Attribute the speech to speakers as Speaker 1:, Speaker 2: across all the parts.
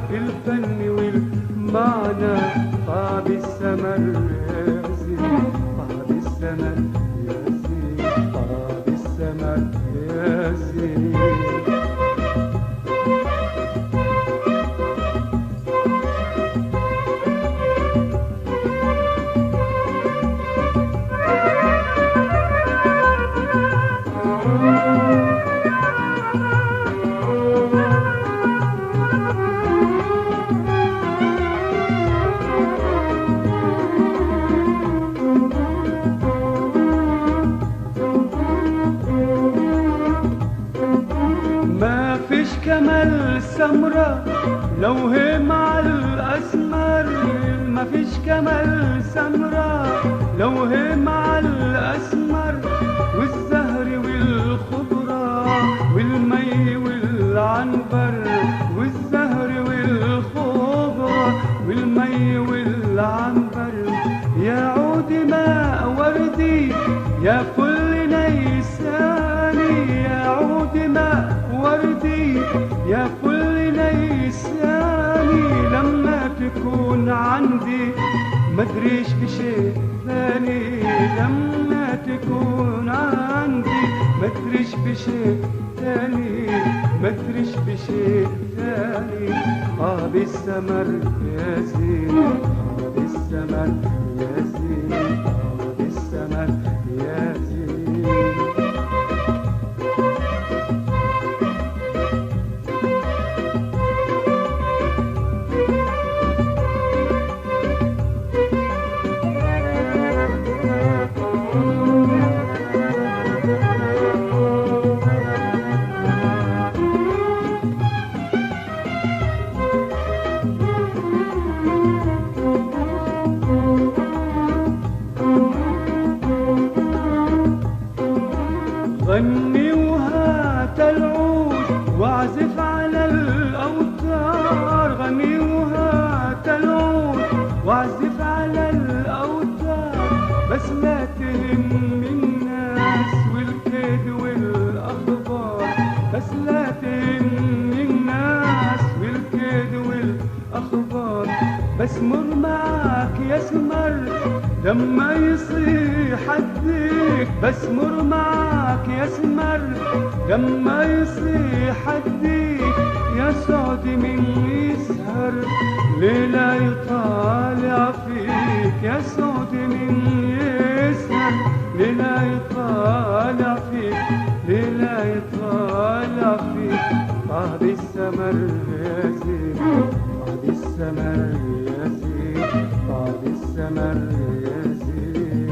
Speaker 1: الفن والمعنى. طاب السمر يا زين، طاب السمر يا زين، طاب السمر يا زين. ما فيش كمال سمرة لو هي مع الأسمر، ما فيش كمال سمرة لو هي مع الأسمر. والزهر والخضرة والمي والعنبر، والزهر والخضرة والمي والعنبر. يا عود ماء وردي يا فل نيساني، يا عود ماء وردي يا فل نيساني. لما تكون عندي مدريش بشيء ثاني، لما تكون عندي مدريش بشيء ثاني، مدريش بشيء ثاني. طاب السمر يا زين، طاب السمر يا زين، طاب السمر يا زين. غني وهات العود واعزف على الأوتار، غني وهات العود واعزف على الأوتار. بس لا تهم الناس والكيد والأخبار، بس لا تهم الناس والكيد والأخبار. بسمر معاك يا سمر لما يصيح حديك، بسمر معاك يا سمر لما يصيح حديك. يا سعد من يسهر ليلة يطالع فيك، يا سعد من يسهر ليلة يطالع فيك، ليلة يطالع فيك. طاب السمر يا زين، طاب السمر يا زين، طاب السمر يا زين.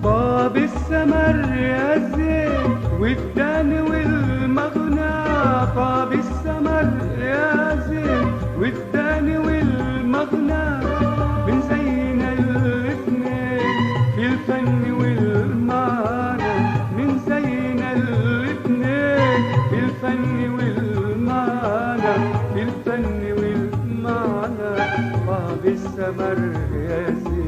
Speaker 1: طاب السمر يا زين والدان والمغنى، طاب السمر يا زين والدان والمغنى. بنزين الاثنين في الفن والمعنى، بنزين الاثنين في الفن والمعنى، في الفن والمعنى. طاب السمر يا زين.